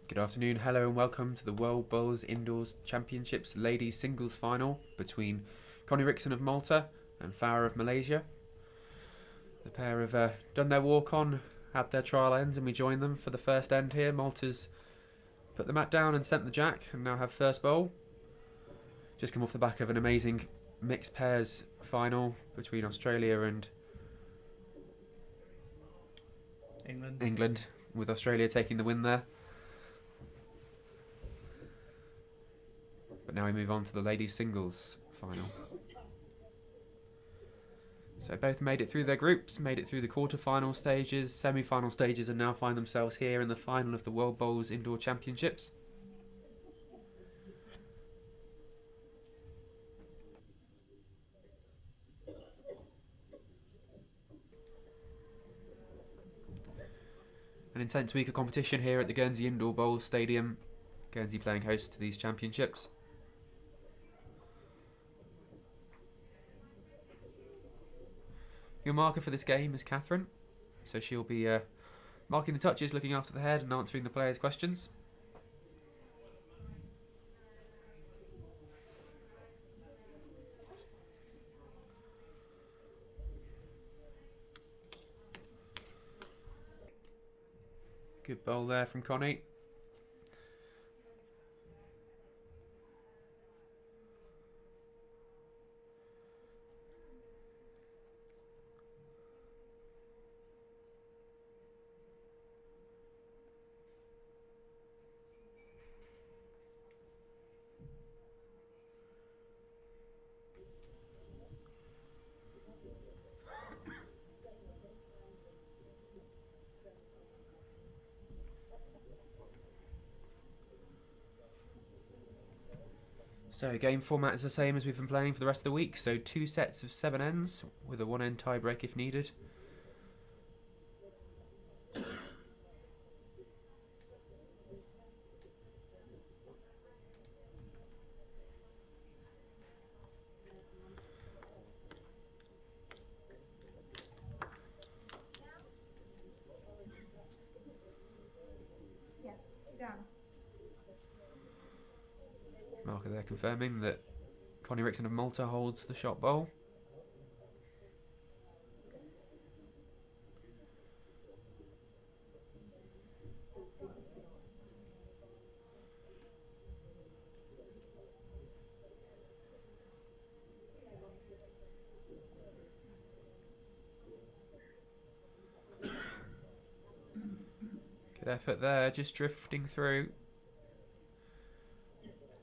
Good afternoon, hello and welcome to the World Bowls Indoors Championships Ladies Singles Final between Connie Rickson of Malta and Farah of Malaysia. The pair have done their walk on, had their trial ends, and we join them for the first end here. Malta's put the mat down and sent the jack and now have first bowl. Just come off the back of an amazing mixed pairs final between Australia and England, with Australia taking the win there. But now we move on to the ladies singles final. So both made it through their groups, made it through the quarter-final stages, semi-final stages, and now find themselves here in the final of the World Bowls Indoor Championships. An intense week of competition here at the Guernsey Indoor Bowls Stadium. Guernsey playing host to these championships. Your marker for this game is Catherine, so she'll be marking the touches, looking after the head and answering the players' questions. Good bowl there from Connie. So game format is the same as we've been playing for the rest of the week, so 2 sets of 7 ends with a 1 end tie break if needed. Marker there confirming that Connie Rickson of Malta holds the shot bowl. Good effort there, just drifting through.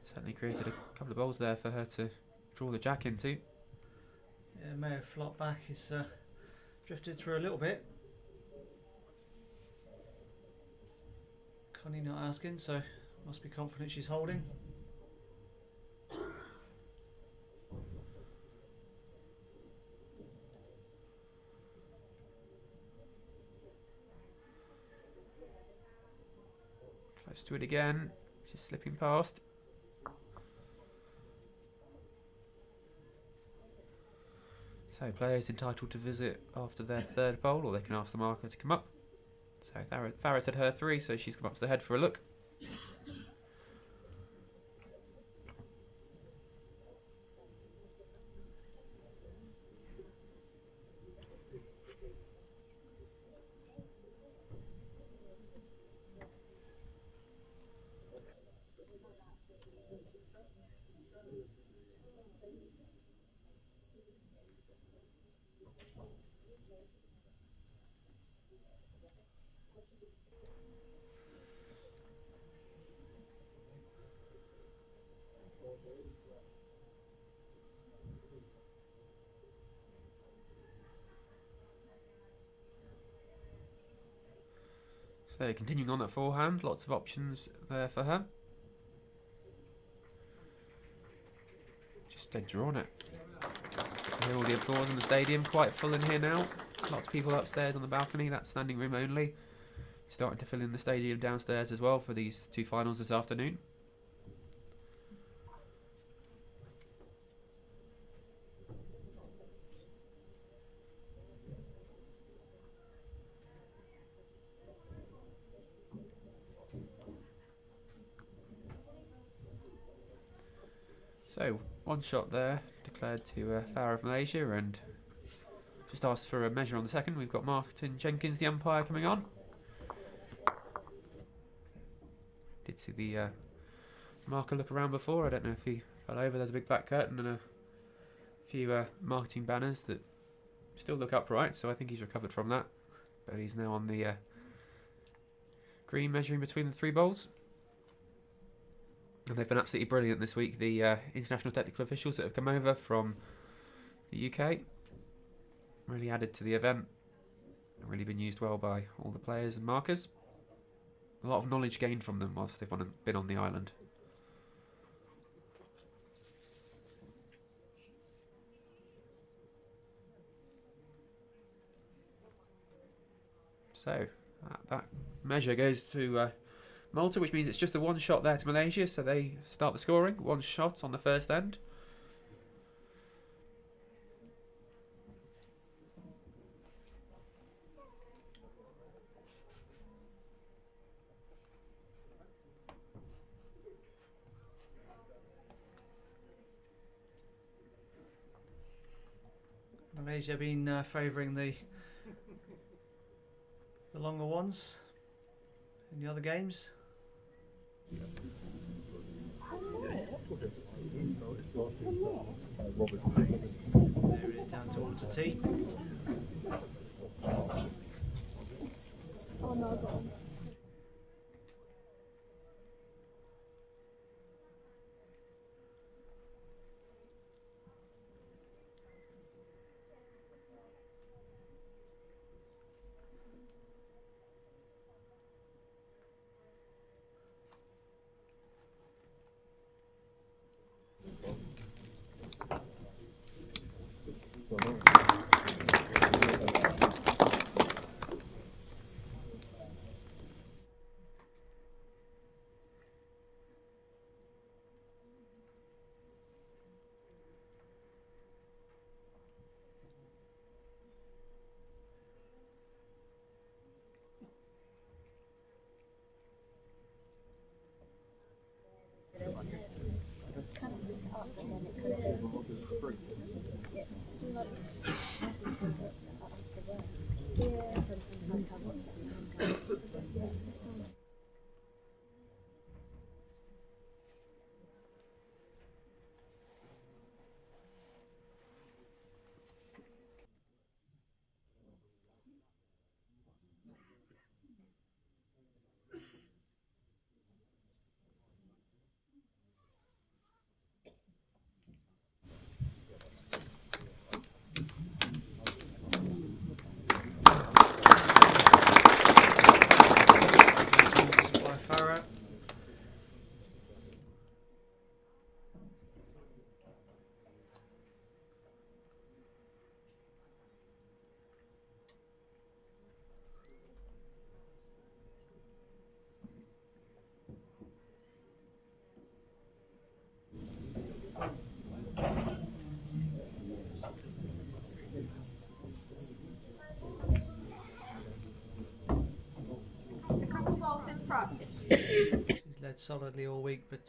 Certainly created a couple of bowls there for her to draw the jack into. Yeah, may have flopped back. He's drifted through a little bit. Connie not asking, so must be confident she's holding. Close to it again, just slipping past. So players entitled to visit after their third bowl, or they can ask the marker to come up. So Farah said her 3, so she's come up to the head for a look. So continuing on that forehand, lots of options there for her. Just dead drawn it. You hear all the applause in the stadium, quite full in here now. Lots of people upstairs on the balcony, that's standing room only. Starting to fill in the stadium downstairs as well for these 2 finals this afternoon. So, one shot there, declared to Farah of Malaysia, and just asked for a measure on the second. We've got Martin Jenkins, the umpire, coming on. Did see the marker look around before. I don't know if he fell over. There's a big black curtain and a few marketing banners that still look upright, so I think he's recovered from that. But he's now on the green, measuring between the 3 bowls. And they've been absolutely brilliant this week, the international technical officials that have come over from the UK. Really added to the event. Really been used well by all the players and markers. A lot of knowledge gained from them whilst they've been on the island. So, that measure goes to Malta, which means it's just a 1 shot there to Malaysia, so they start the scoring. 1 shot on the first end. Malaysia been favouring the longer ones in the other games. There it is, down towards the tee. She's led solidly all week, but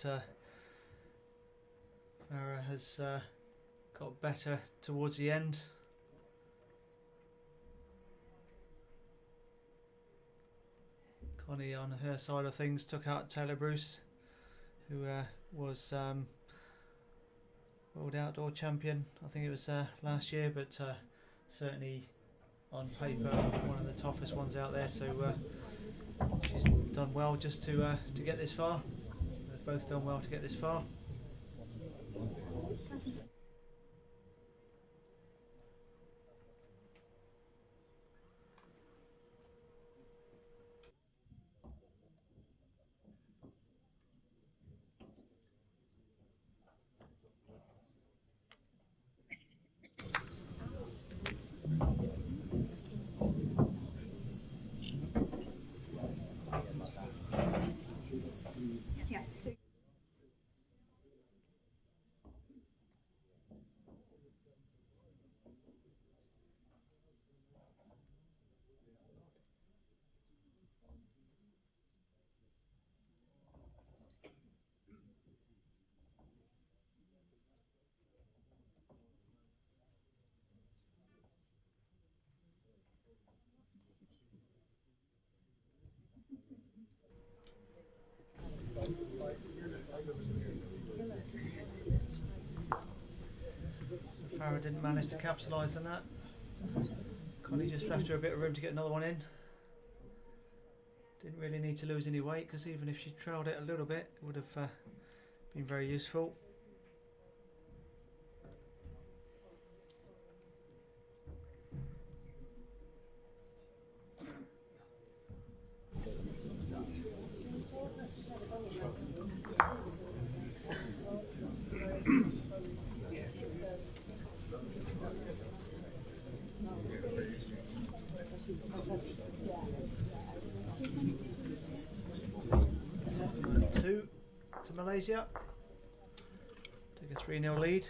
Farah has got better towards the end. Connie on her side of things took out Taylor Bruce, who was World Outdoor Champion, I think it was last year, but certainly on paper one of the toughest ones out there, so she's done well just to get this far. They've both done well to get this far. So Farah didn't manage to capitalise on that. Connie just left her a bit of room to get another one in. Didn't really need to lose any weight because even if she trailed it a little bit, it would have been very useful. Two to Malaysia. Take a 3-0 lead.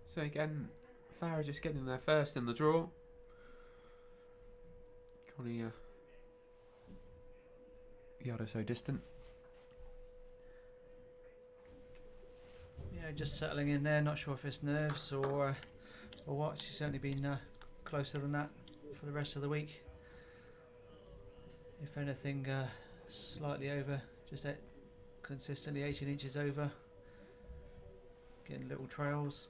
So again, Farah just getting there first in the draw. Connie yard or so distant. Yeah, just settling in there. Not sure if it's nerves or what. She's certainly been closer than that for the rest of the week. If anything, slightly over, just consistently 18 inches over. Getting little trails.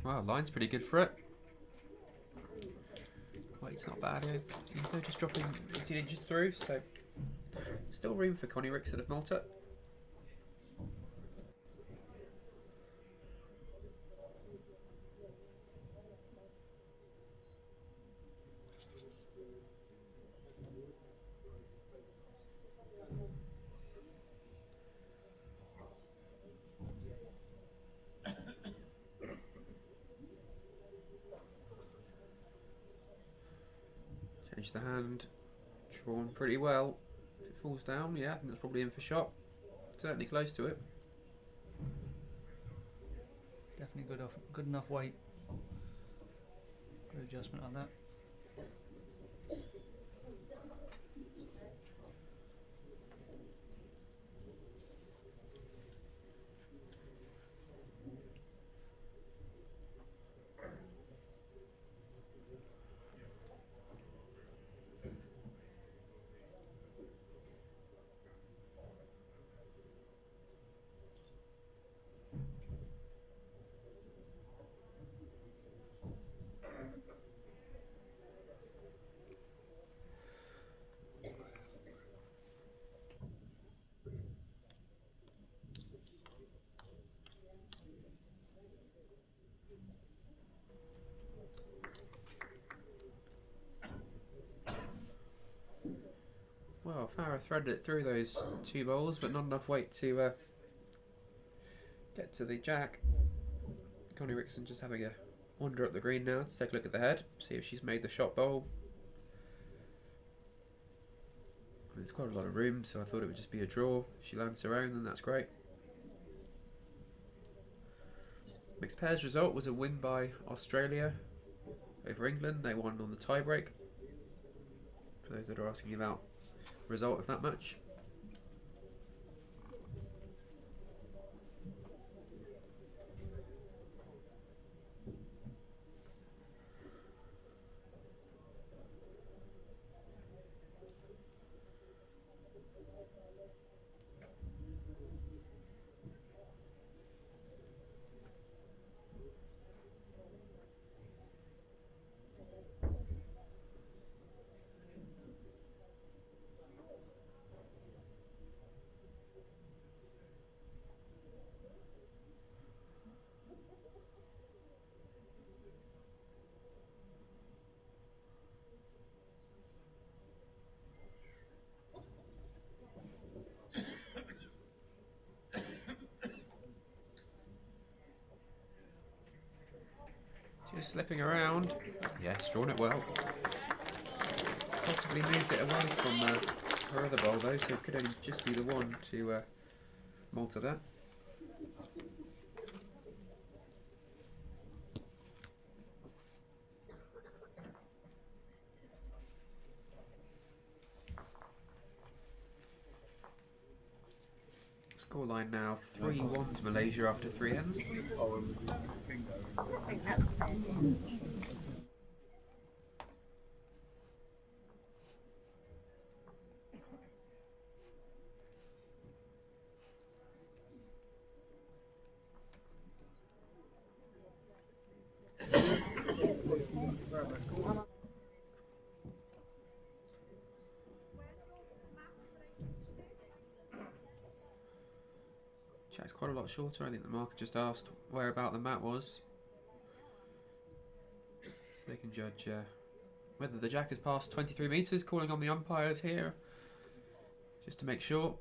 Wow, line's pretty good for it. Weight's not bad here. They're just dropping 18 inches through, so still room for Connie Rickson of Malta. Change the hand. Drawn pretty well. If it falls down, yeah, I think that's probably in for shot. Certainly close to it. Definitely good enough weight. Good adjustment on that. Farah threaded it through those 2 bowls, but not enough weight to get to the jack. Connie Rickson just having a wander up the green now to take a look at the head, see if she's made the shot bowl. There's quite a lot of room, so I thought it would just be a draw. If she lands her own, then that's great. Mixed pairs result was a win by Australia over England. They won on the tie-break. For those that are asking about the result of that match. Just slipping around. Yes, drawn it well. Possibly moved it away from her other bowl though, so it could only just be the one to Malta that. Scoreline now 3-1 to Malaysia after 3 ends. Jack's quite a lot shorter. I think the marker just asked where about the mat was. They can judge whether the jack has passed 23 metres, calling on the umpires here just to make sure.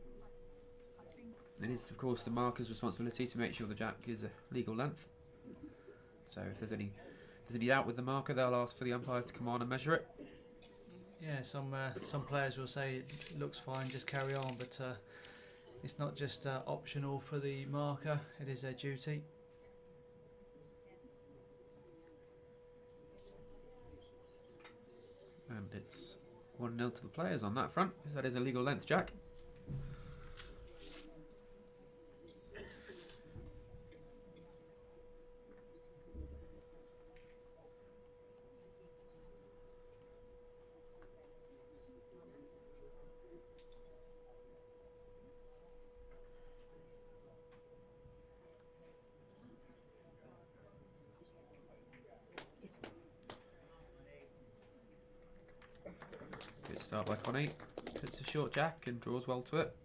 It is of course the marker's responsibility to make sure the jack is a legal length. So if there's any doubt with the marker, they'll ask for the umpires to come on and measure it. Yeah, some players will say it looks fine, just carry on, but it's not just optional for the marker, it is their duty. And it's 1-0 to the players on that front. That is a legal length jack. Good start by Connie. Puts a short jack and draws well to it.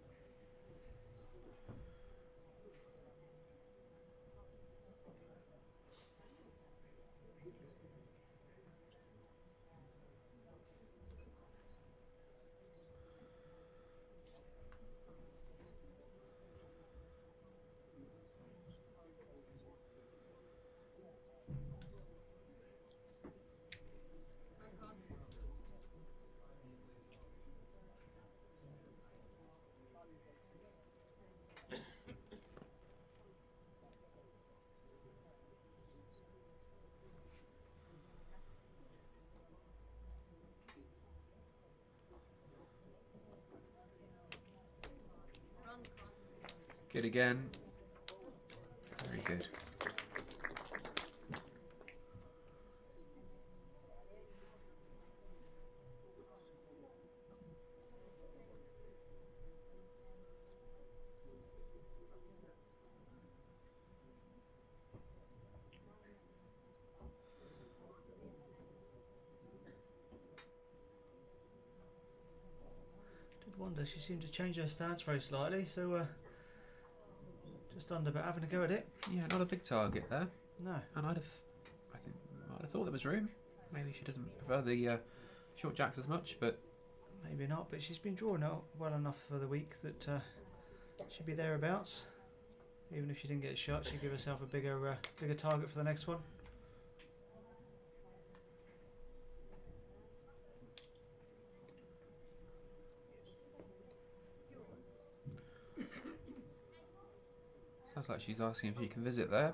Good again. Very good. Did wonder, she seemed to change her stance very slightly, so just under, but having a go at it. Yeah, not a big target there. No. And I'd have thought there was room. Maybe she doesn't prefer the short jacks as much, but maybe not, but she's been drawing out well enough for the week that she'd be thereabouts. Even if she didn't get a shot, she'd give herself a bigger target for the next one. Sounds like she's asking if you can visit there.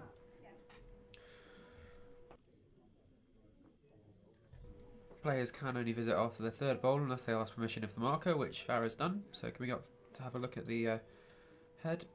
Players can only visit after the third bowl unless they ask permission of the marker, which Farah's done. So coming up to have a look at the head.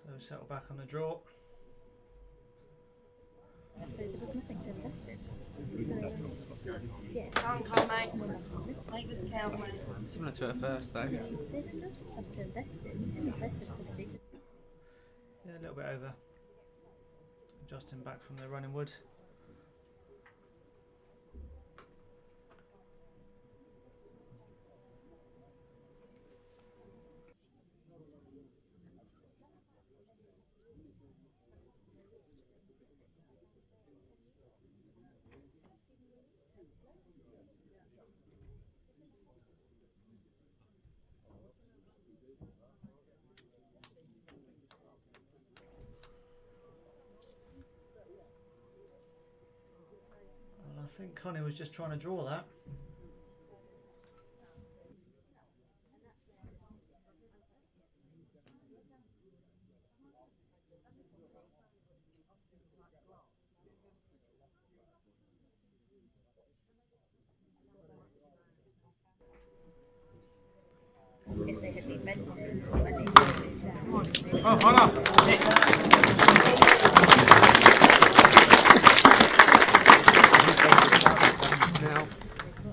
So settle back on the draw. So there was nothing to invest in. So, yeah. Can't, mate. Make this count, mate. Similar to her first though. There's enough stuff to invest in. Invest in property. Yeah, a little bit over. Adjusting back from the running wood. And I think Connie was just trying to draw that. If they had been mentioned when they did that. Oh, hold on. Now,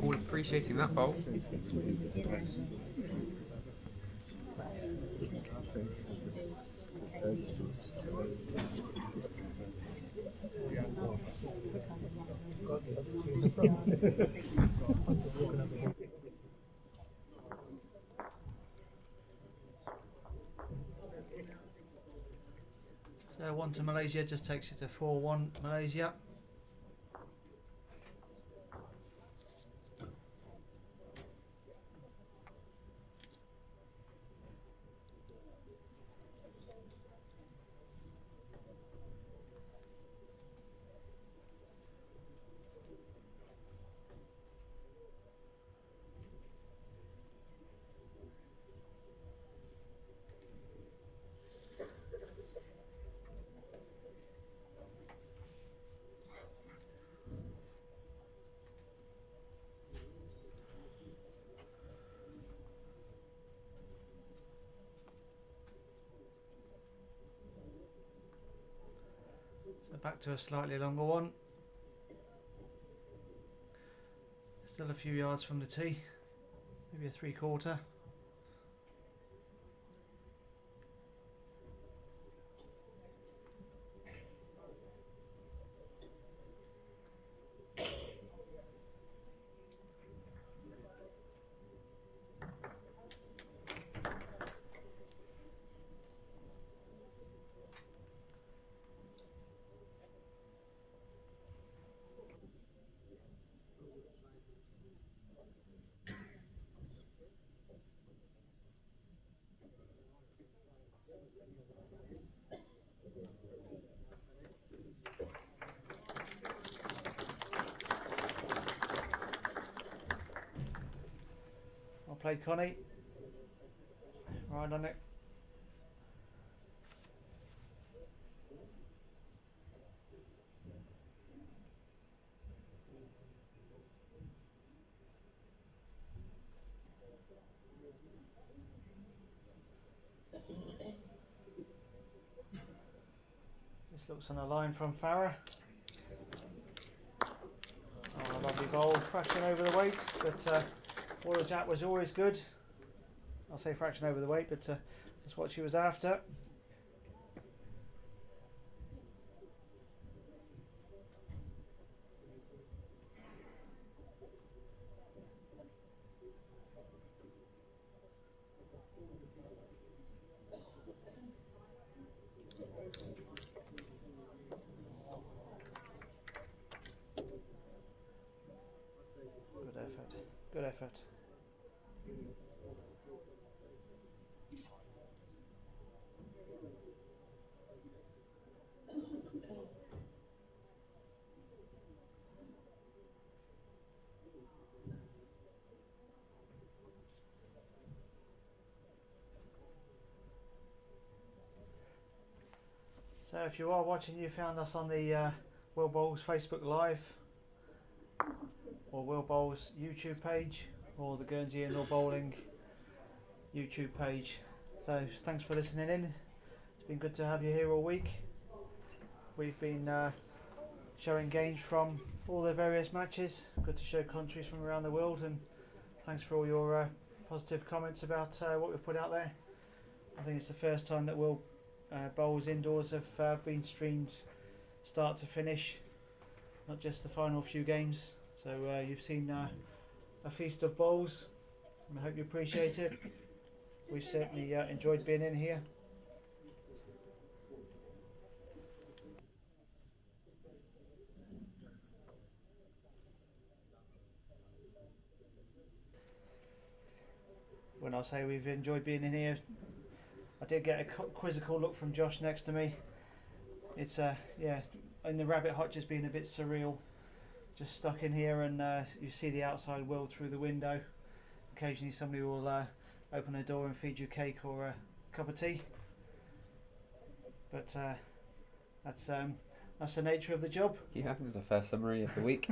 all appreciating that bowl. So 1 to Malaysia just takes it to 4-1 Malaysia. So back to a slightly longer one. Still a few yards from the tee, maybe a 3/4. Well played, Connie. Right on it. This looks on a line from Farah. Oh, A lovely bowl, fraction over the weight, but Royal Jack was always good. I'll say fraction over the weight, but that's what she was after. Good effort. Good effort. So if you are watching, you found us on the World Bowls Facebook Live or World Bowls YouTube page or the Guernsey Indoor Bowling YouTube page. So thanks for listening in. It's been good to have you here all week. We've been showing games from all the various matches. Good to show countries from around the world, and thanks for all your positive comments about what we've put out there. I think it's the first time that World Bowls indoors have been streamed start to finish, not just the final few games. So you've seen a feast of bowls, and I hope you appreciate it. We've certainly enjoyed being in here. When I say we've enjoyed being in here, I did get a quizzical look from Josh next to me. It's yeah, in the rabbit hutch has been a bit surreal. Just stuck in here, and you see the outside world through the window. Occasionally somebody will open a door and feed you cake or a cup of tea. But that's the nature of the job. Yeah, I think it's a fair summary of the week.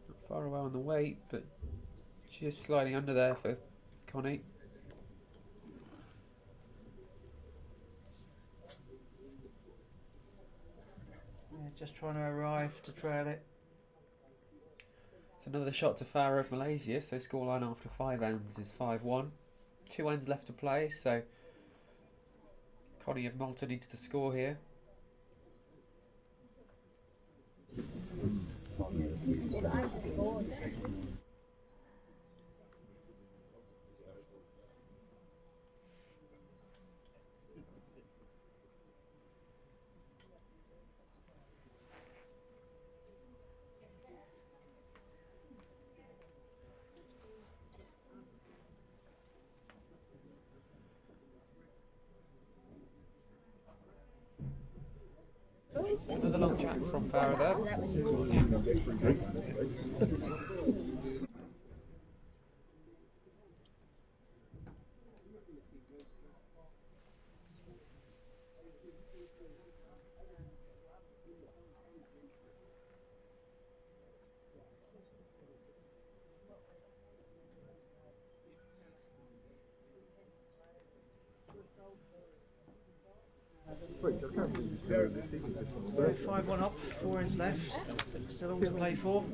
Not far away on the weight, but just sliding under there for Connie. Yeah, just trying to arrive to trail it. It's another shot to Farah of Malaysia, so scoreline after 5 ends is 5-1. 2 ends left to play, so Connie of Malta needs to score here. Another long jack from Farah there. So 5-1 up, 4 ends left, still all to play for.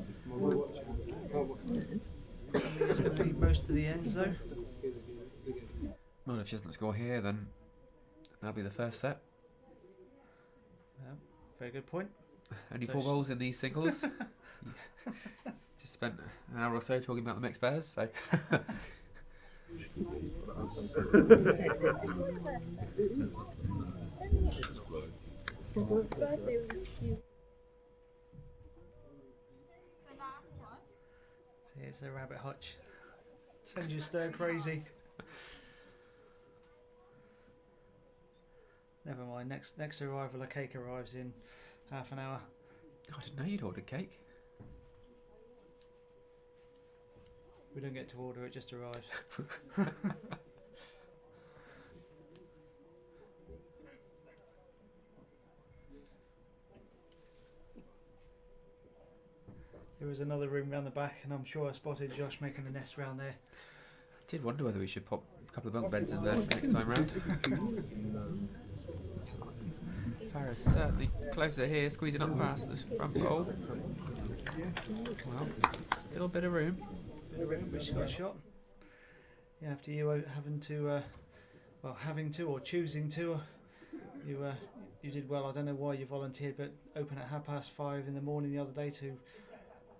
It's going to need most of the ends though. Well, if she doesn't score here, then that'll be the first set. Yeah, very good point. Only So 4 goals in these singles. Just spent an hour or so talking about the mixed pairs, so. See, it's a rabbit hutch. Sends you stir crazy. Never mind. Next arrival, a cake arrives in half an hour. I didn't know you'd ordered cake. We don't get to order; it just arrives. was another room round the back, and I'm sure I spotted Josh making a nest round there. I did wonder whether we should pop a couple of bunk beds in there next time round. Farah's certainly closer here, squeezing up past the front pole. Well, still a bit of room. Bit of room, but she's got a shot. Yeah, after you having to, or choosing to, you did well. I don't know why you volunteered, but open at 5:30 in the morning the other day to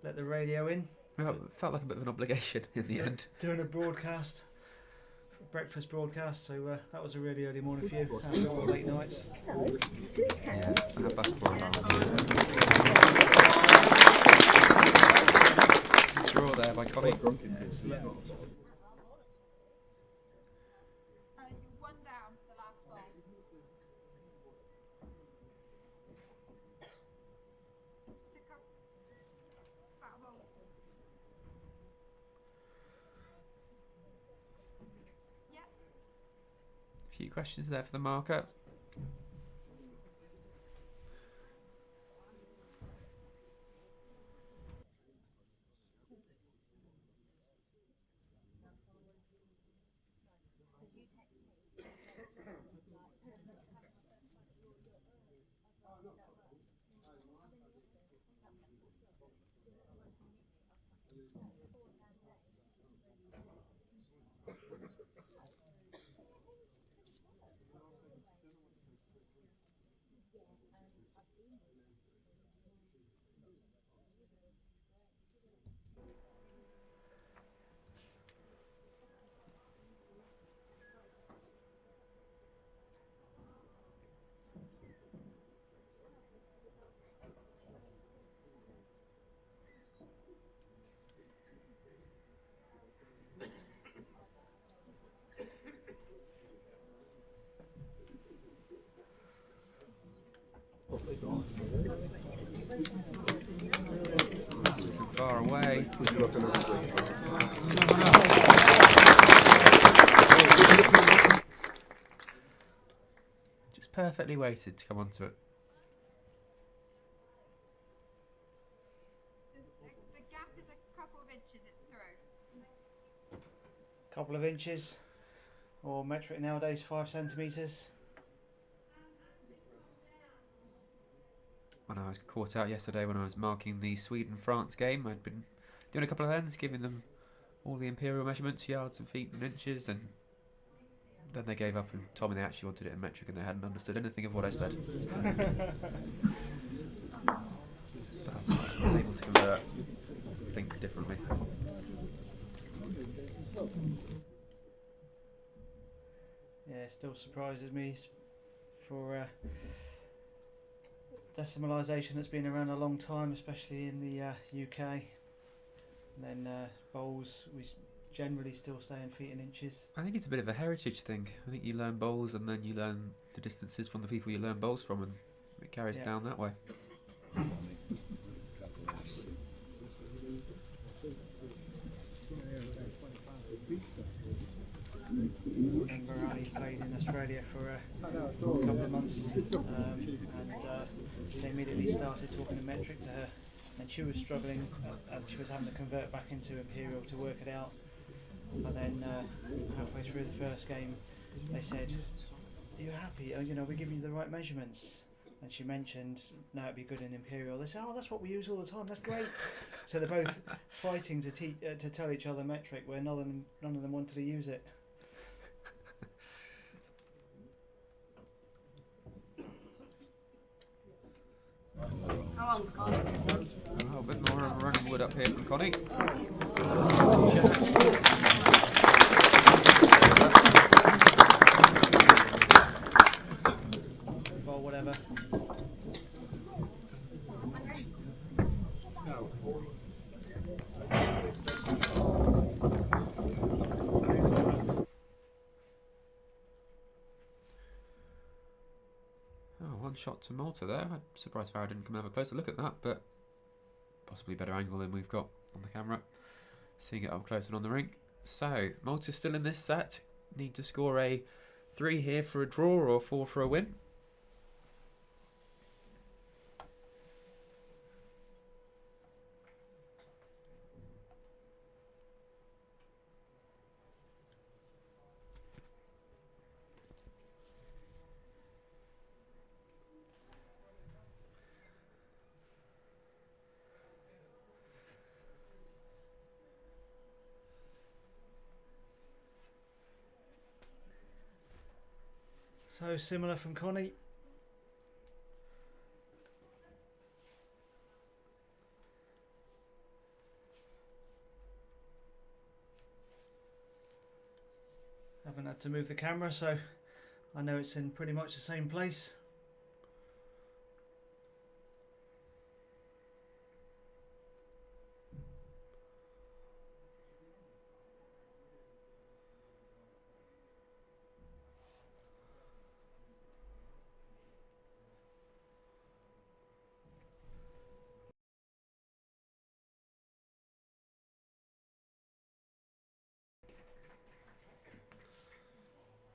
let the radio in. Well, it felt like a bit of an obligation in the end. Doing a broadcast, breakfast broadcast, so that was a really early morning for you after all the late nights. Yeah, I had bus for a while. Good draw there by Connie. Excellent. One down, the last ball. Stick up. That ball. Yep. A few questions there for the marker. This isn't far away. Just perfectly weighted to come onto it. The gap is a couple of inches, it's through. Couple of inches, or metric nowadays 5 centimetres. When I was caught out yesterday when I was marking the Sweden-France game, I'd been doing a couple of ends, giving them all the imperial measurements, yards and feet and inches, and then they gave up and told me they actually wanted it in metric and they hadn't understood anything of what I said. That's why I was able to convert, think differently. Yeah, it still surprises me for decimalisation that's been around a long time, especially in the UK. And then bowls, we generally still stay in feet and inches. I think it's a bit of a heritage thing. I think you learn bowls and then you learn the distances from the people you learn bowls from, and it carries down that way. I remember I played in Australia for a couple of months, and they immediately started talking in metric to her, and she was struggling, and she was having to convert back into imperial to work it out. And then halfway through the first game, they said, "Are you happy? Oh, you know, we give you the right measurements." And she mentioned, "No, it'd be good in imperial." They said, "Oh, that's what we use all the time. That's great." So they're both fighting to tell each other metric, where none of them wanted to use it. How on, Con? A little bit more of a running wood up here from Connie. That's good. Or whatever. One shot to Malta there. I'm surprised Farah didn't come and have a closer look at that, but possibly better angle than we've got on the camera. Seeing it up close and on the rink. So, Malta's still in this set. Need to score a 3 here for a draw or 4 for a win. So similar from Connie. Haven't had to move the camera, so I know it's in pretty much the same place.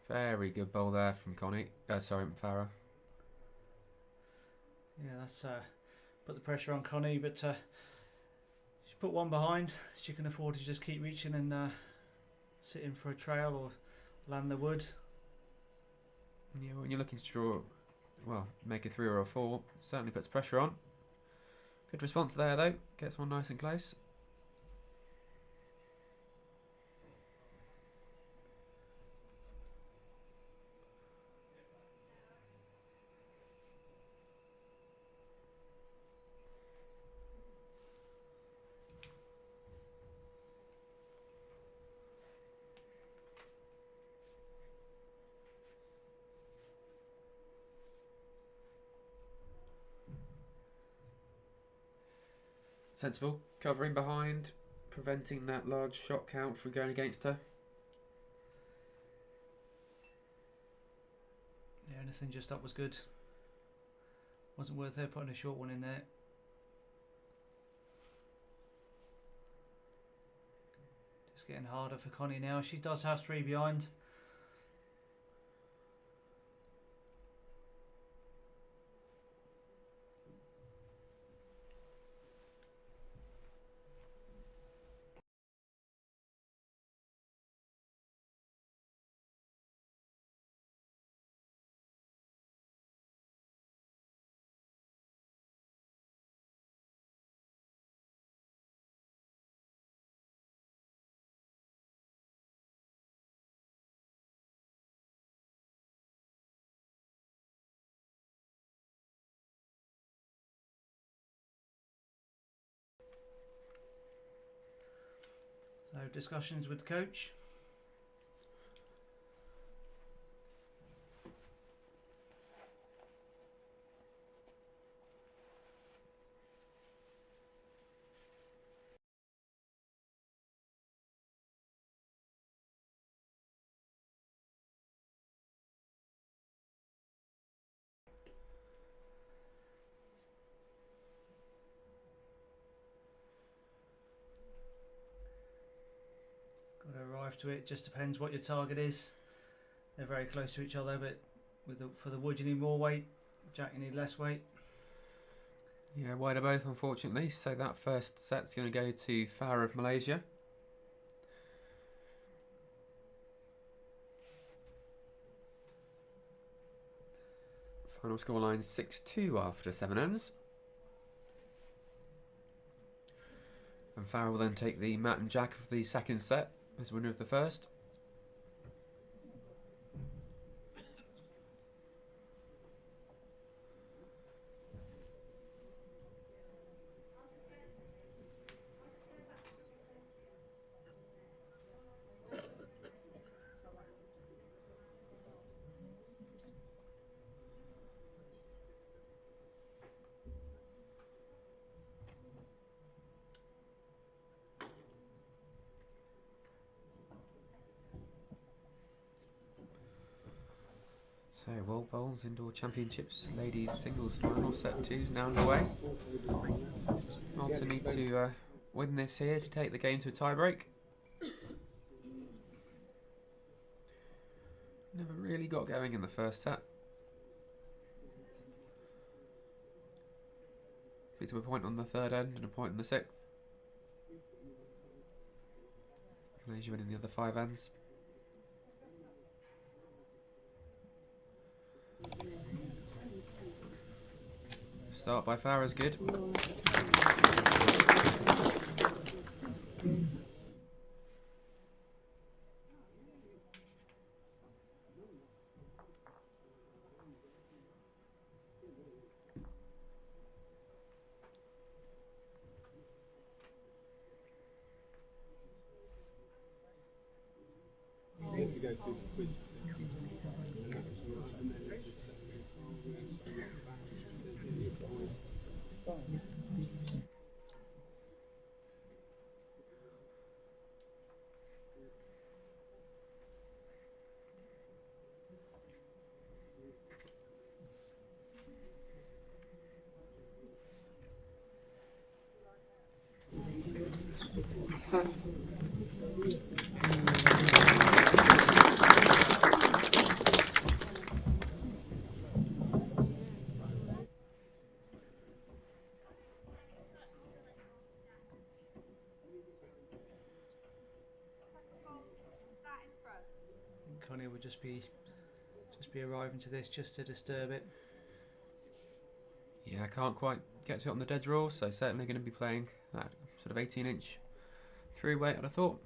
Very good bowl there from Connie. Sorry, from Farah. Yeah, that's put the pressure on Connie, but she put one behind. She can afford to just keep reaching and sit in for a trail or land the wood. Yeah, when you're looking to draw, well, make a 3 or a 4, certainly puts pressure on. Good response there though. Gets one nice and close. Sensible. Covering behind, preventing that large shot count from going against her. Yeah, anything just up was good. Wasn't worth her putting a short one in there. Just getting harder for Connie now. She does have 3 behind. So discussions with the coach. Got to arrive to it. Just depends what your target is. They're very close to each other, but for the wood you need more weight. Jack you need less weight. Yeah, wider both, unfortunately. So that first set's going to go to Farah of Malaysia. Final scoreline 6-2 after 7 ends. And Farah will then take the Matt and Jack of the second set as winner of the first. So, World Bowls Indoor Championships Ladies Singles Final Set 2 is now underway. Malta need to win this here to take the game to a tie-break. Never really got going in the first set. Picked up a point on the third end and a point on the sixth. Malaysia winning the other 5 ends. Start by Farah's good. That in front. Connie will just be arriving to this just to disturb it. Yeah, I can't quite get to it on the dead draw, so certainly going to be playing that sort of 18-inch through weight, I'd have thought.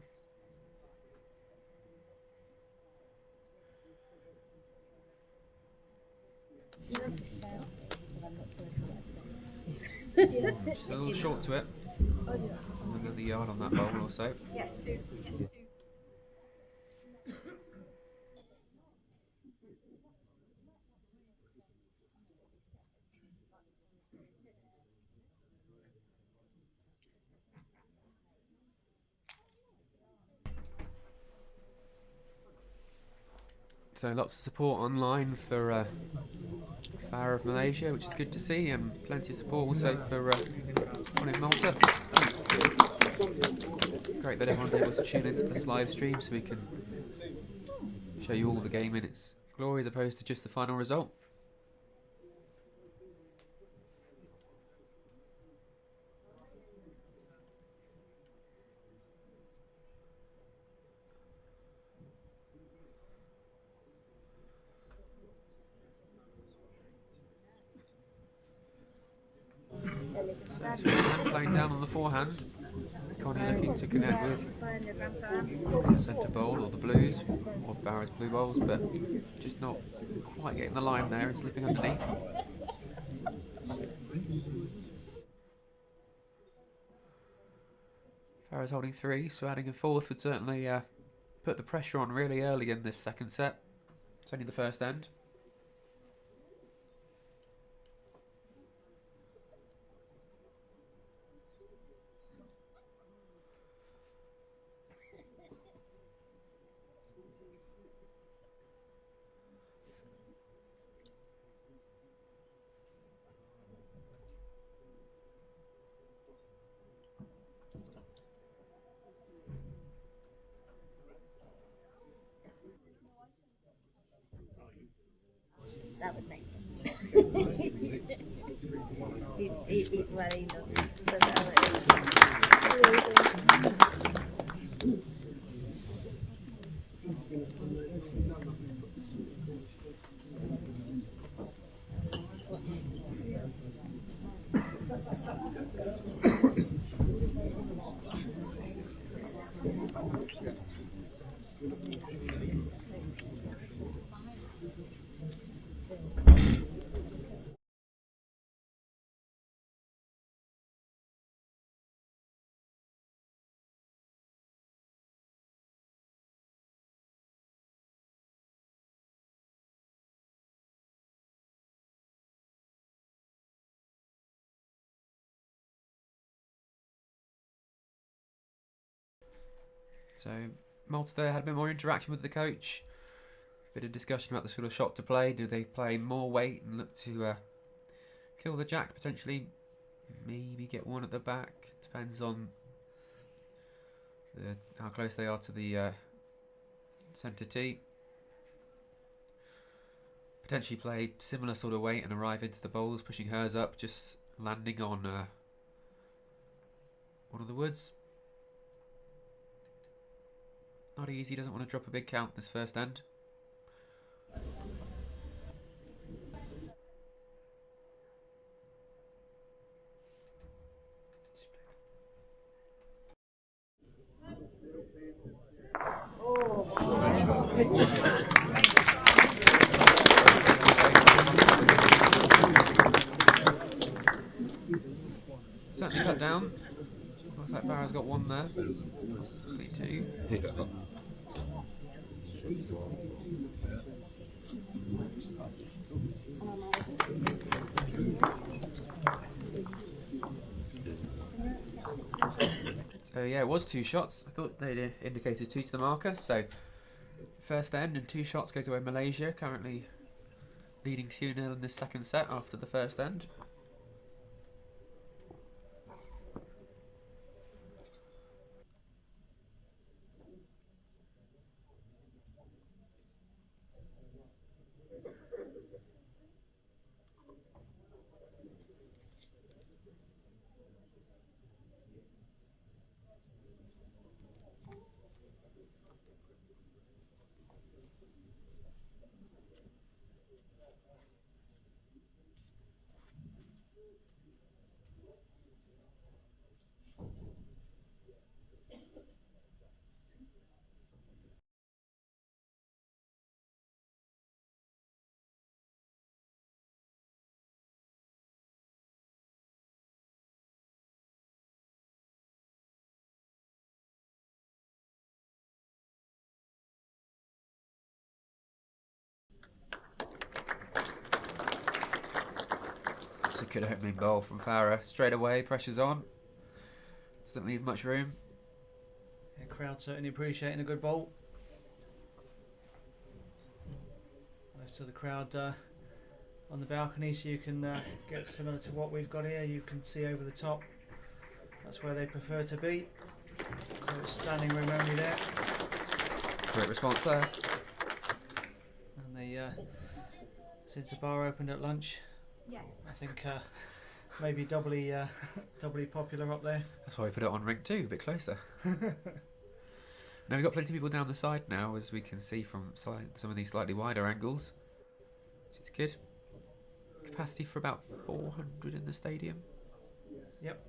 Just a little short to it. Another yard on that bowl or so. Yes, do. Yes, do. So lots of support online for Farah of Malaysia, which is good to see, and plenty of support also for Connie of Malta. Great that everyone's able to tune into this live stream so we can show you all the game in its glory as opposed to just the final result. So playing down on the forehand. Connie looking to connect with the centre bowl or the blues, or Farah's blue bowls, but just not quite getting the line there and slipping underneath. Farah's holding 3, so adding a 4th would certainly put the pressure on really early in this second set. It's only the first end. That would make sense. Well, he knows the So Malta there had a bit more interaction with the coach. Bit of discussion about the sort of shot to play. Do they play more weight and look to kill the jack, potentially maybe get one at the back? Depends on how close they are to the centre tee. Potentially play similar sort of weight and arrive into the bowls, pushing hers up, just landing on one of the woods. Not easy, doesn't want to drop a big count this first end. Certainly cut down. Looks like Farah's got one there. Possibly 2. So yeah, it was 2 shots. I thought they'd indicated 2 to the marker. So first end and 2 shots goes away Malaysia, currently leading 2-0 in the second set after the first end. It's a good opening bowl from Farah. Straight away, pressure's on. Doesn't leave much room. Yeah, crowd certainly appreciating a good bowl. Most of the crowd on the balcony, so you can get similar to what we've got here. You can see over the top. That's where they prefer to be. So it's standing room only there. Great response there. And they, since the bar opened at lunch, Yeah. I think maybe doubly popular up there. That's why we put it on ring 2, a bit closer. Now we've got plenty of people down the side now, as we can see from some of these slightly wider angles, which is good. Capacity for about 400 in the stadium. Yep.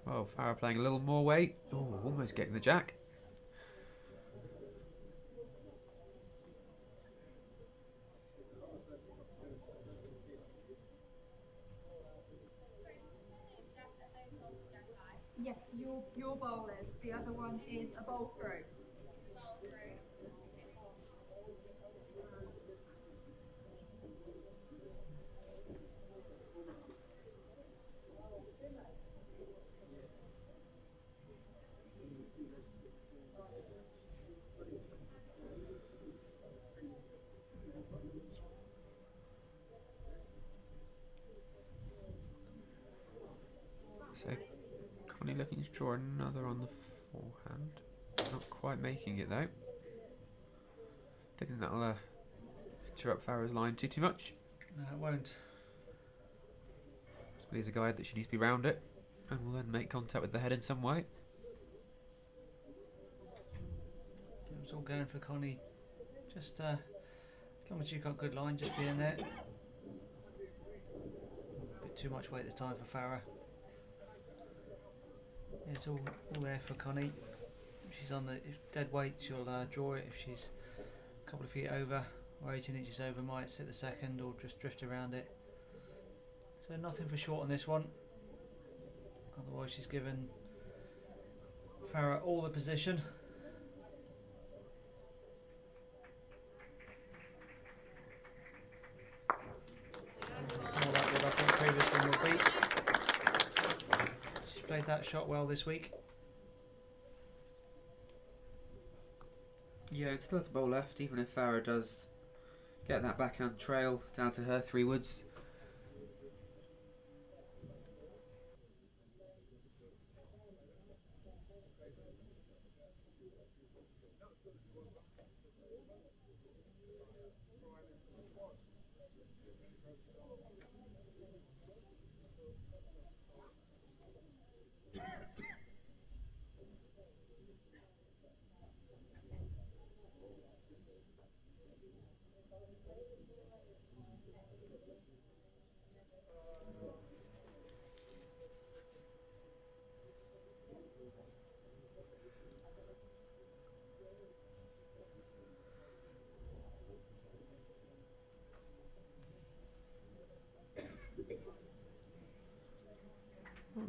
Well, Farah playing a little more weight. Oh, almost getting the jack. Yes, your bowl is. The other one is a bowl through. So, Connie looking to draw another on the forehand. Not quite making it though. Don't think that'll interrupt Farah's line too much. No, it won't. There's a guide that she needs to be round it, and will then make contact with the head in some way. It was all going for Connie. Just as long as you've got good line, just be in there. A bit too much weight this time for Farah. Yeah, it's all there for Connie. If she's on the dead weight, she'll draw it. If she's a couple of feet over or 18 inches over, might sit the second or just drift around it. So nothing for short on this one. Otherwise, she's given Farah all the position. It's more like what I think previous one will be. She's played that shot well this week. Yeah, it's still a bowl left, even if Farah does get that backhand trail down to her 3 woods.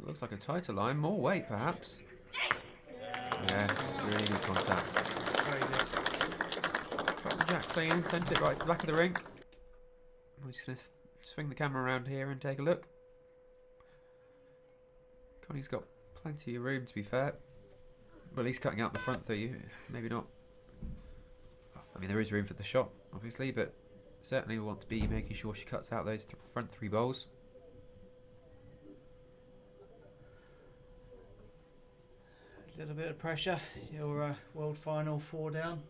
looks like a tighter line. More weight, perhaps. Yes, really good contact. Very good. Got the jack clean and sent it right to the back of the ring. We're just going to swing the camera around here and take a look. Connie's got plenty of room, to be fair. Well, he's cutting out the front three. Maybe not. I mean, there is room for the shot, obviously, but certainly we want to be making sure she cuts out those front three bowls. A little bit of pressure. Your world final 4 down.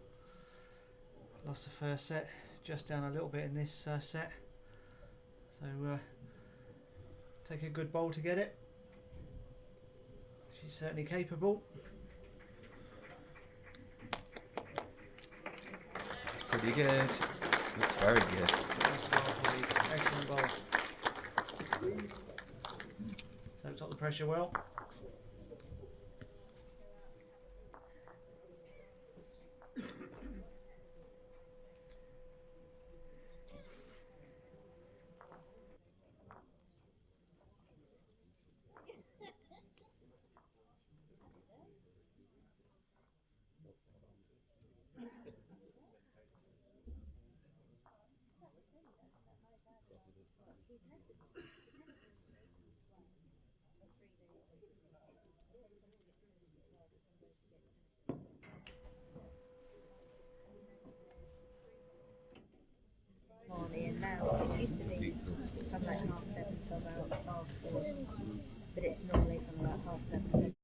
Lost the first set. Just down a little bit in this set. So take a good bowl to get it. She's certainly capable. It's pretty good. It's very good. That's well played. Excellent bowl. Soaks up the pressure well. Morning, and now it used to be from like 7:30 till about 4:30, but it's normally from about 7:30.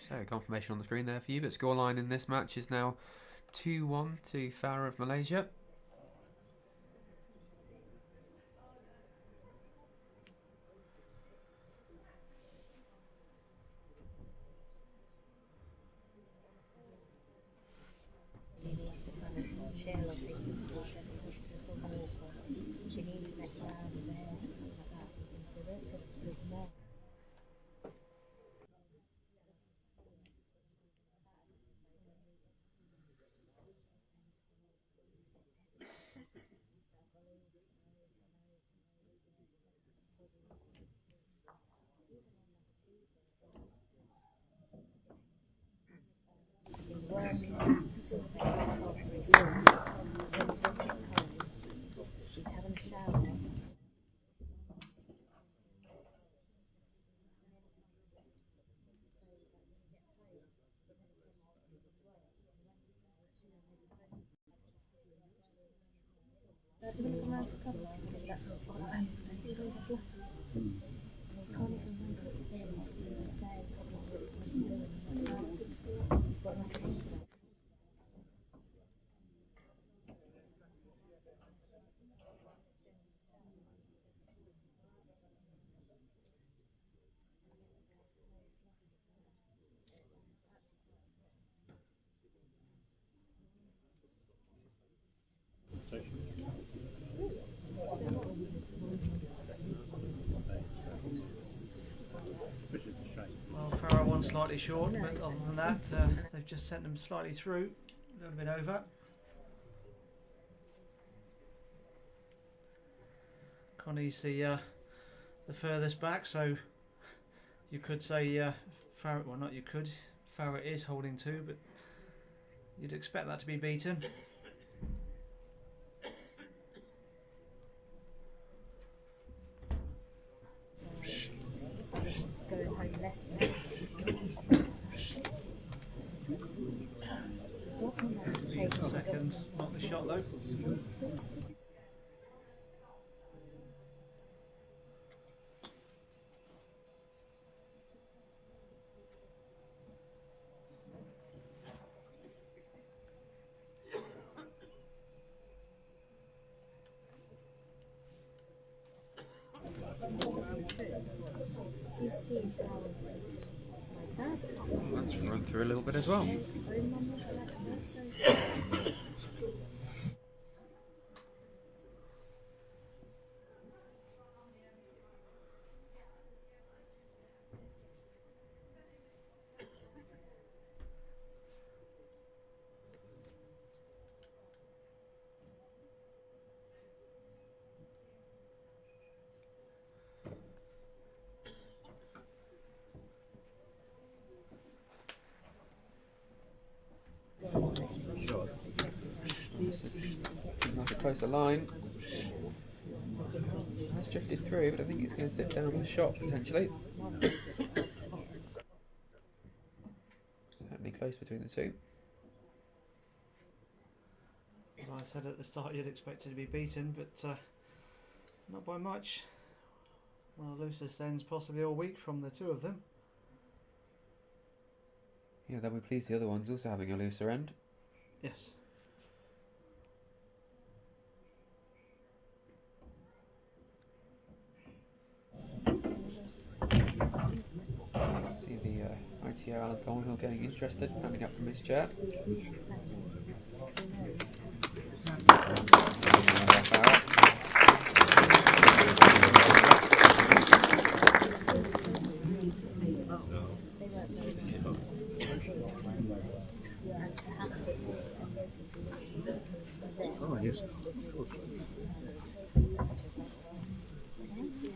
So, confirmation on the screen there for you, but scoreline in this match is now 2-1 to Farah of Malaysia. She needs to kind of chill, I think, before she pushes the ball. She needs an extra hours ahead, something like that, into it, because there's more. Working until say 12:30. When it does get cold, she's having a shower. Do you want to come round for a cup of tea? Because that's what it's overflowing. I can't even remember what it's been like the other day, a couple of weeks when you're doing it. But like a history. Well, Farah won slightly short, but other than that, they've just sent them slightly through, a little bit over. Connie's the furthest back, so you could say Farah. Well, not you could. Farah is holding 2, but you'd expect that to be beaten. Going home less. Take a second, not the shot though. Let's run through a little bit as well. This is looking like a closer line. It has drifted through, but I think it's going to sit down for shot potentially. Certainly close between the two. As I said at the start, you'd expect it to be beaten, but not by much. One of the loosest ends possibly all week from the two of them. Yeah, they'll be pleased the other one's also having a looser end. Yes. See the ITO Alan Thornhill getting interested, standing up from his chair. Oh, yes.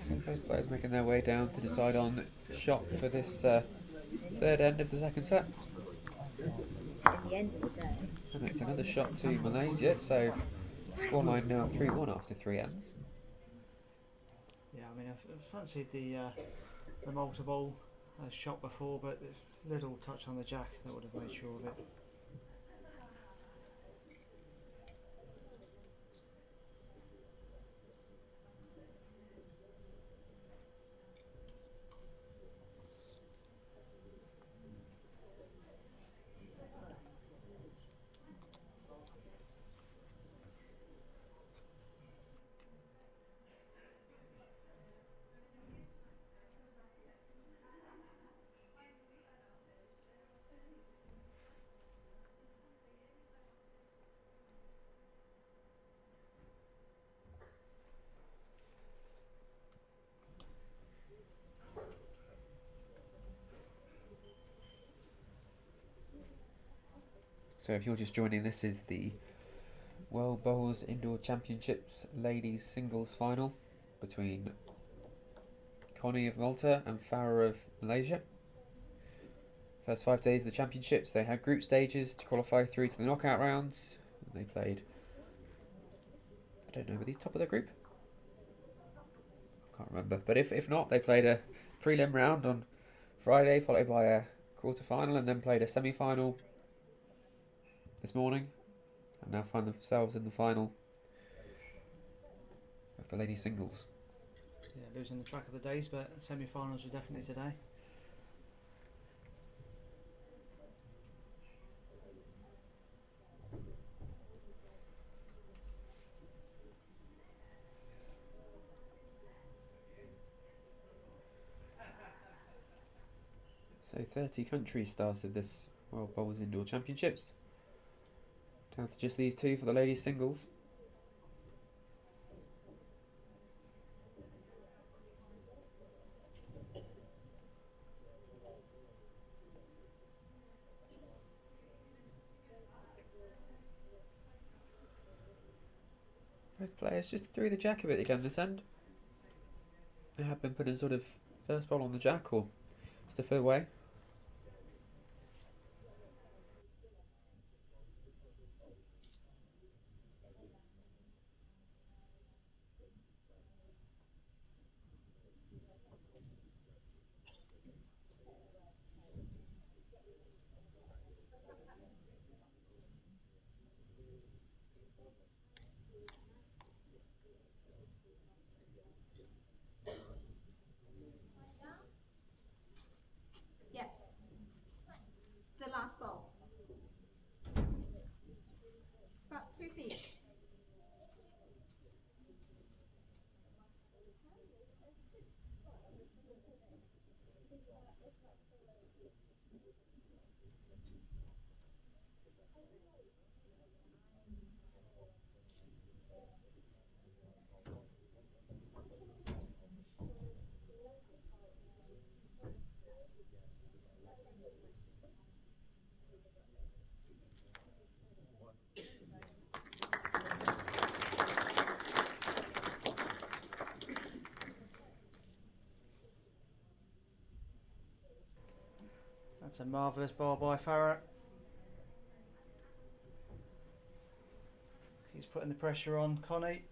So both players making their way down to decide on shot for this third end of the second set. And it's another shot to Malaysia, so scoreline now 3-1 after 3 ends. Yeah, I mean, I've fancied the multi-ball shot before, but little touch on the jack that would have made sure of it. So if you're just joining, this is the World Bowls Indoor Championships Ladies Singles Final between Connie of Malta and Farah of Malaysia. First 5 days of the championships, they had group stages to qualify through to the knockout rounds. They played, I don't know, were these top of their group? I can't remember, but if not, they played a prelim round on Friday, followed by a quarter-final, and then played a semi-final this morning, and now find themselves in the final of the ladies singles. Yeah, losing the track of the days, but semi-finals were definitely today. So 30 countries started this World Bowls Indoor Championships. Down to just these two for the ladies singles. Both players just threw the jack a bit again this end. They have been putting sort of first ball on the jack or just a fair way. Yes. The last ball. About 2 feet. That's a marvellous ball by Farah. He's putting the pressure on Connie.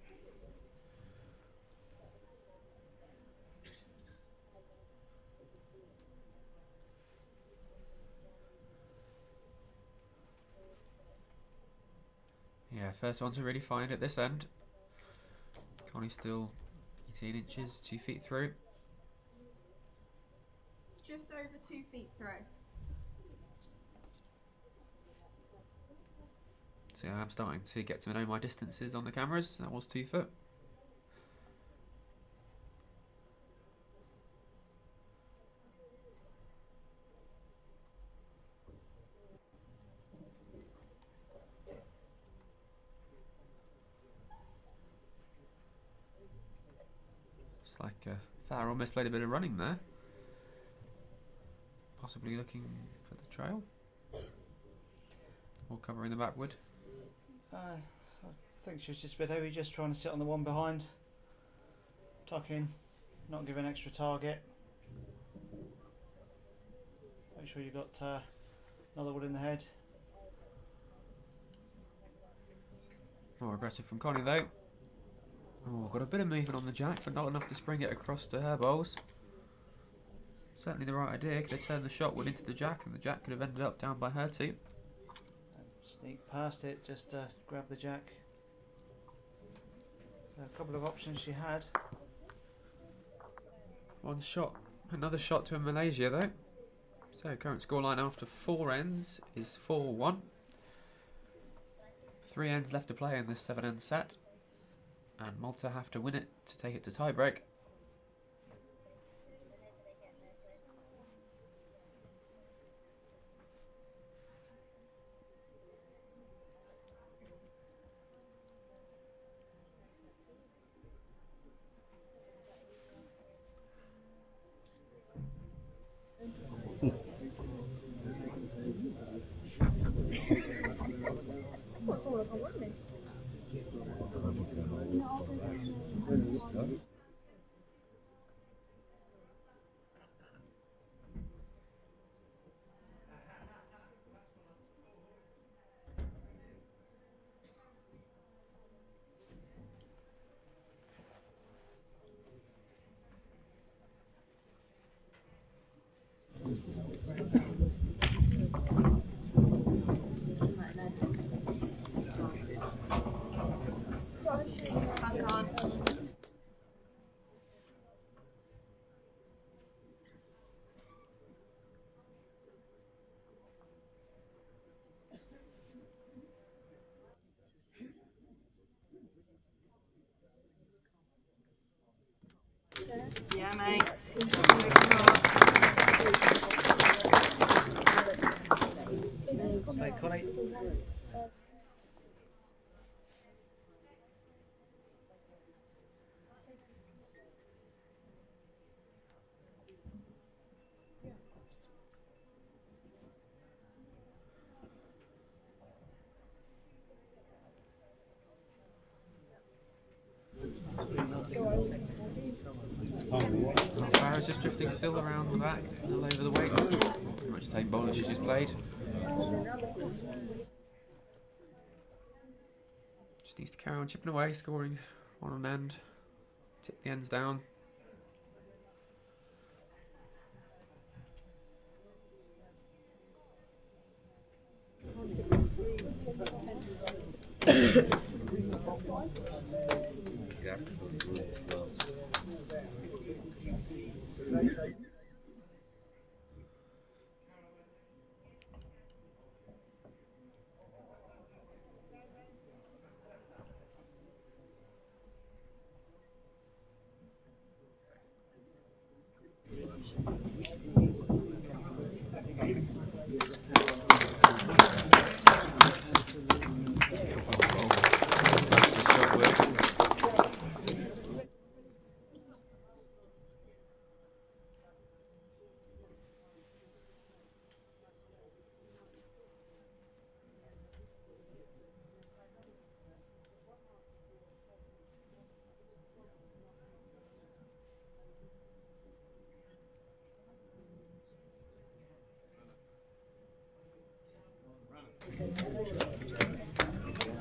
Yeah, first one to really find at this end. Connie's still 18 inches, 2 feet through. Just over 2 feet through. So I'm starting to get to know my distances on the cameras. That was 2 foot. It's like Farah almost played a bit of running there. Possibly looking for the trail. Or covering the backwood. I think she was just a bit heavy, just trying to sit on the one behind. Tuck in, not give an extra target. Make sure you've got another wood in the head. More aggressive from Connie though. Oh, got a bit of movement on the jack, but not enough to spring it across to her bowls. Certainly the right idea. Could have turned the shot wood into the jack, and the jack could have ended up down by her too. Sneak past it, just grab the jack. So a couple of options she had. One shot, another shot to Malaysia though. So current scoreline after 4 ends is 4-1. 3 ends left to play in this 7-end set, and Malta have to win it to take it to tiebreak. Back on. Yeah, mate. Play Connie. Farah's just drifting still around the back, a little over the weight. Pretty much the same bowl as she just played. Just needs to carry on chipping away, scoring one on end. Tip the ends down.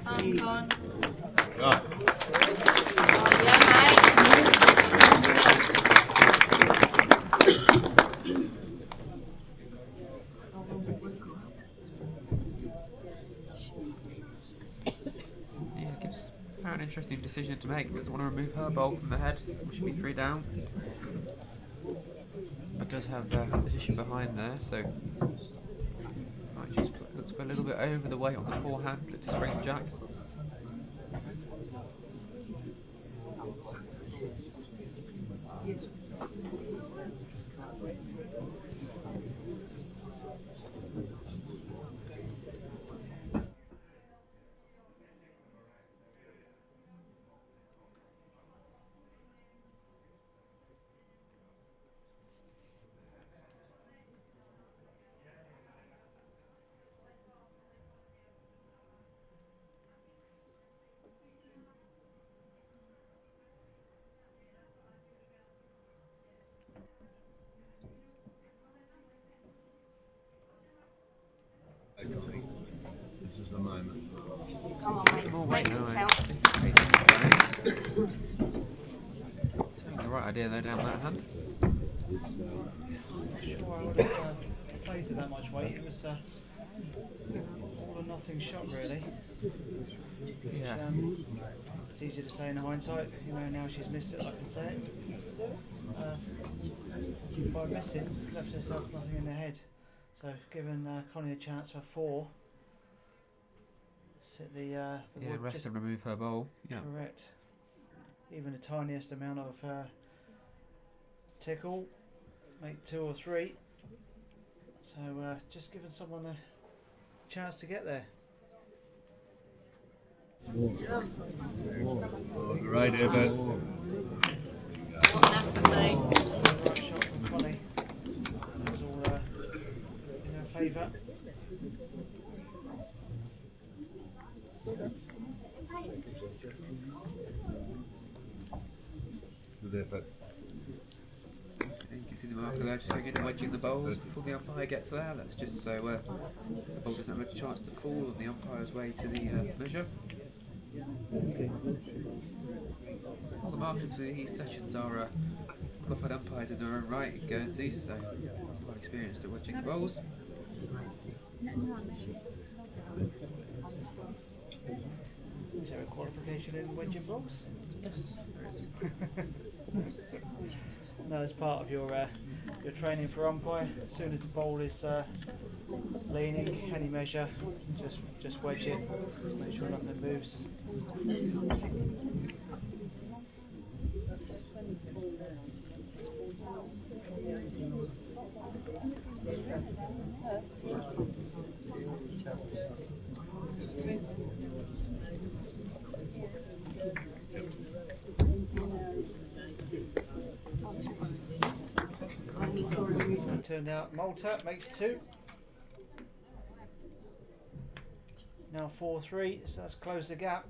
Back on. Yeah, it gives Farah an interesting decision to make. Doesn't want to remove her bowl from the head, which should be 3 down. But does have position behind there, so might just look to go a little bit over the weight on the forehand, look to spring the jack. This is the moment. Come on, mate. More Make weight this than I count. anticipated. Certainly the right idea though down that hand. I'm not sure I would have played with that much weight. It was all or nothing shot, really. Yeah. It's easy to say in hindsight. You know, now she's missed it, I can say it. By missing, left herself nothing in the head. So giving Connie a chance for 4. Sit the wood rest just and remove her bowl. Yeah. correct. Even the tiniest amount of tickle, make 2 or 3. So just giving someone a chance to get there. Right here, Ben. What happened, mate? That's the right shot from Connie. It was all in her favour. There, Ben. You can see the marker there, just going in and wedging the bowls before the umpire gets there. That's just so the bowl doesn't have a chance to fall on the umpire's way to the measure. All the markers for these sessions are qualified umpires in their own right in Guernsey, so quite experienced at wedging the bowls. Is there a qualification in wedging balls? Yes, there is. No, as part of your training for umpire, as soon as the ball is leaning, any measure, just wedge it, make sure nothing moves. So it turned out Malta makes 2. Now 4-3, so that's closed the gap.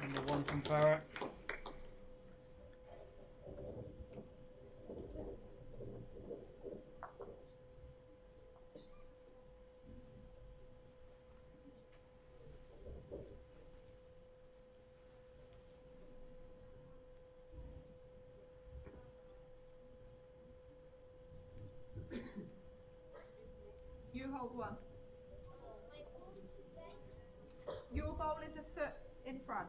Number 1 from Farah. You hold one. Your bowl is a foot in front.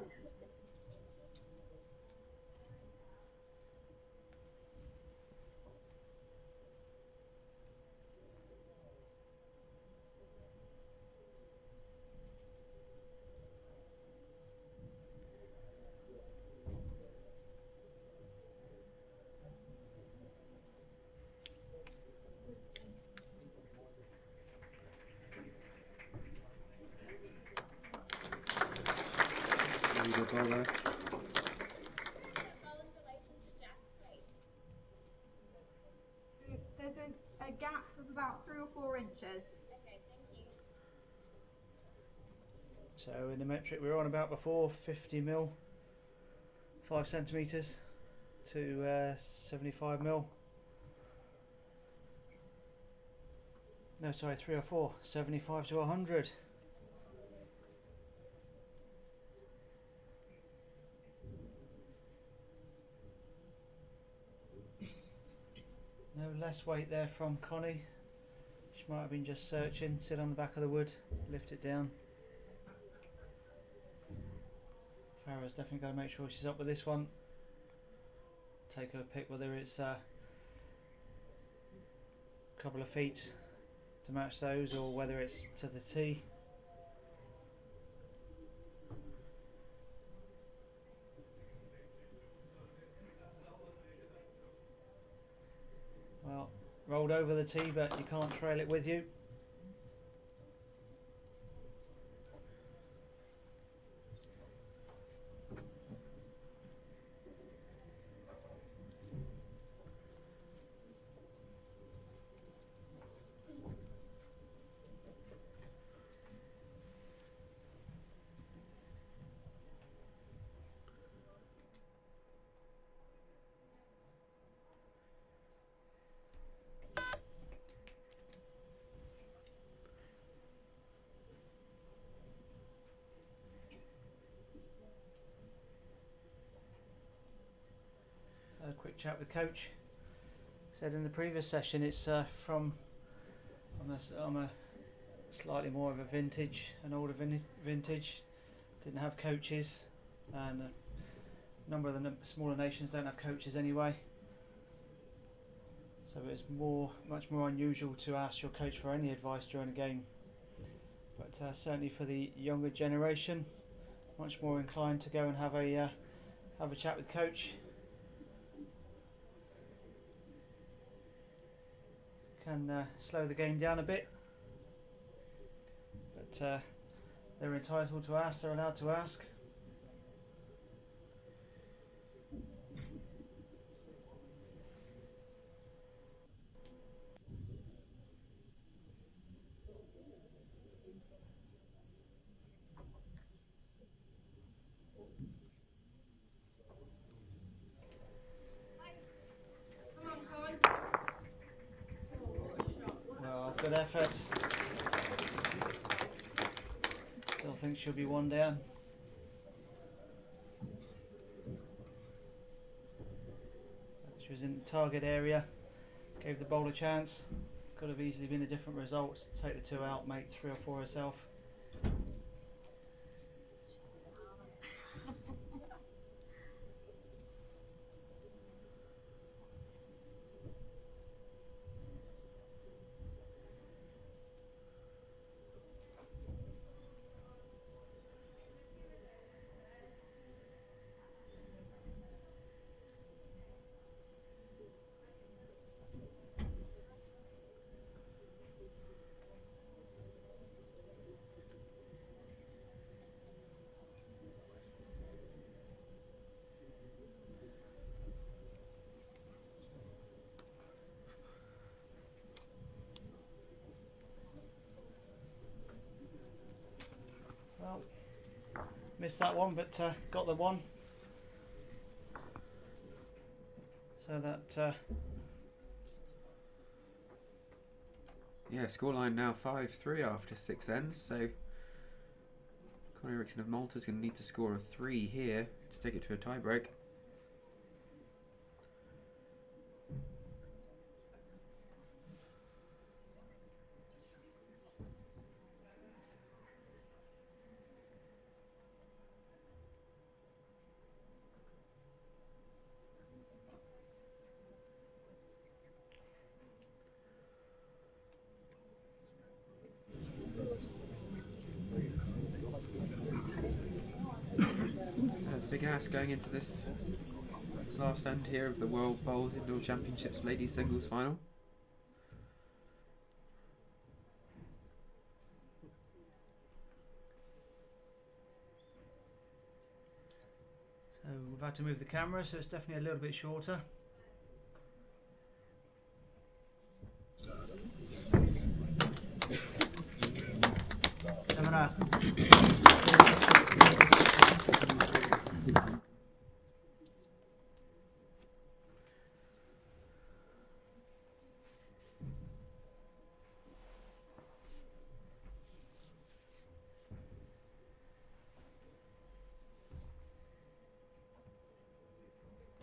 Leader bowler. There's a gap of about 3 or 4 inches. So in the metric we were on about before, 50 mil, 5 centimetres to 75 mil. No, sorry, 3 or 4, 75 to 100. No less weight there from Connie. She might have been just searching, sit on the back of the wood, lift it down. Farah's definitely got to make sure she's up with this one. Take her pick whether it's a couple of feet to match those or whether it's to the tee. Well, rolled over the tee, but you can't trail it with you. A quick chat with coach. Said in the previous session it's from I'm a slightly more of a vintage, an older vintage. Didn't have coaches, and a number of the smaller nations don't have coaches anyway. So it's much more unusual to ask your coach for any advice during a game. But certainly for the younger generation, much more inclined to go and have a chat with coach. Can slow the game down a bit, but they're entitled to ask, they're allowed to ask. Well, good effort. Still think she'll be one down. She was in the target area, gave the bowl a chance. Could have easily been a different result. Take the 2 out, make 3 or 4 herself. Well, missed that one, but got the one. So that Yeah, scoreline now 5-3 after 6 ends, so Connie Eriksson of Malta's going to need to score a 3 here to take it to a tiebreak. big ass going into this last end here of the World Bowls Indoor Championships Ladies Singles Final. So we've had to move the camera, so it's definitely a little bit shorter. Camera.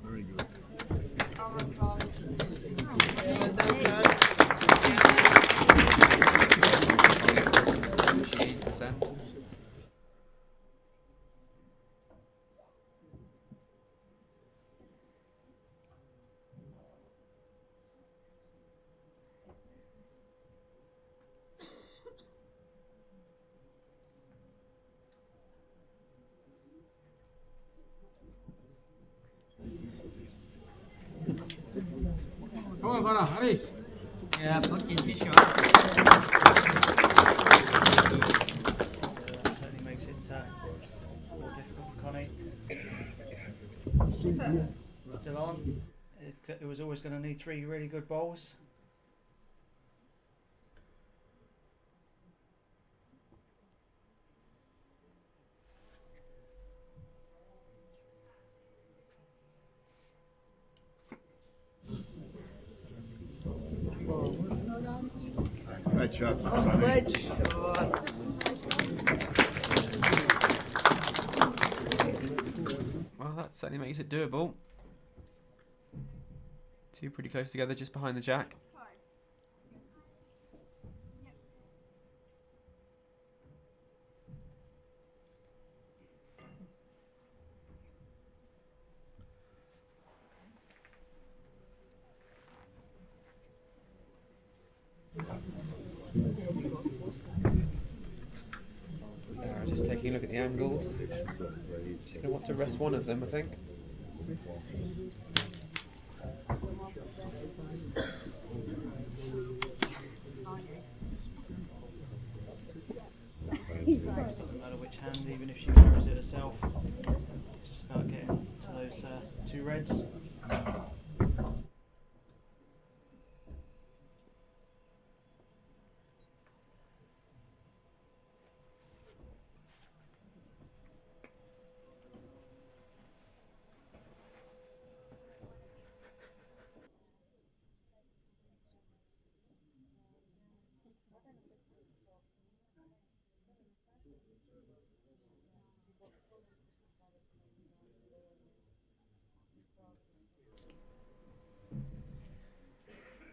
Very good. She needs this end. Come on, Farah, hurry. Yeah, fucking fish on. That certainly makes it more difficult for Connie. Still on. It was always going to need 3 really good bowls. Great shot, Sonny. Well, that certainly makes it doable. 2 pretty close together just behind the jack. Just taking a look at the angles. She's going to want to rest one of them, I think. Doesn't matter which hand, even if she carries it herself. It's just about getting to those 2 reds.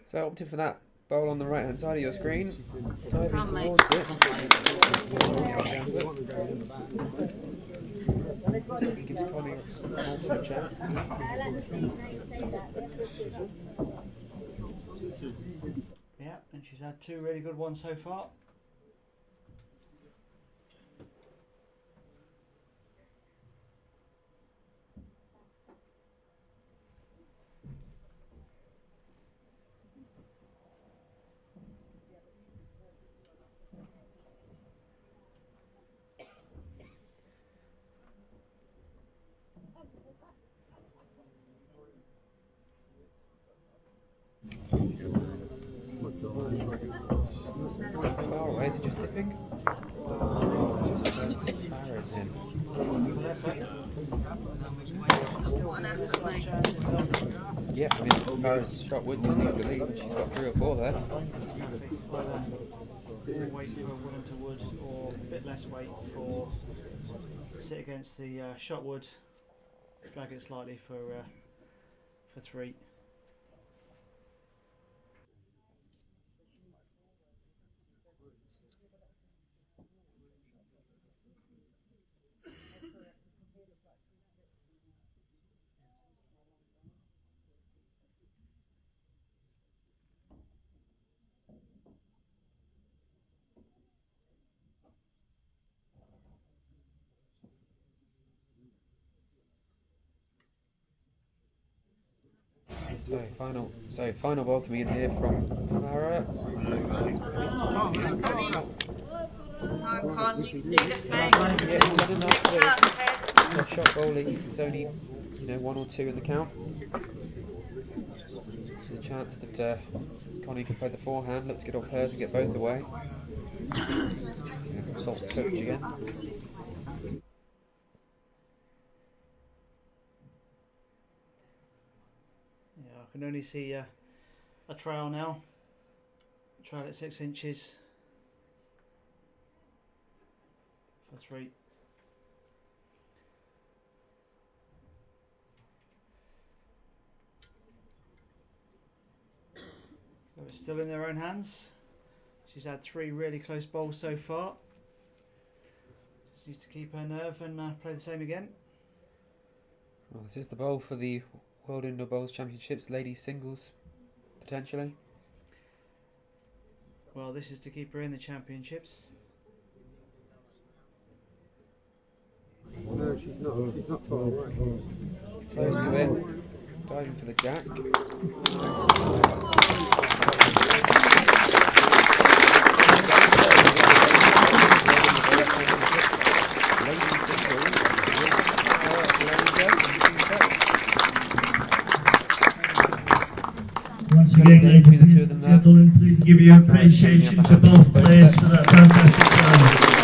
So I opted for that bowl on the right hand side of your screen, diving Can't make towards it. It gives Connie an alternate chance. Yeah, and she's had 2 really good ones so far. Far away, is it just dipping? Just turns Farah's in. Yeah, I mean, Farah's shot wood just needs to leave, and she's got 3 or 4 there. Exactly. Either more weight for wood to wood, or a bit less weight for sit against the shot wood, drag it slightly for 3. Final ball coming in here from Farah. I can't you do this, mate? Yeah, he's done enough for shot bowlies. It's only, 1 or 2 in the count. There's a chance that Connie can play the forehand, look to get off hers and get both away. Consult the coach again. Yeah, I can only see a trail now. Trail at 6 inches for 3. So it's still in their own hands. She's had 3 really close bowls so far. She needs to keep her nerve and play the same again. Well, this is the bowl for the World Indoor Bowls Championships ladies singles, potentially. Well, this is to keep her in the championships. No, she's not. She's not far away. Close to it. Diving for the jack. Once again, ladies and gentlemen, please give your appreciation to both players for that fantastic performance.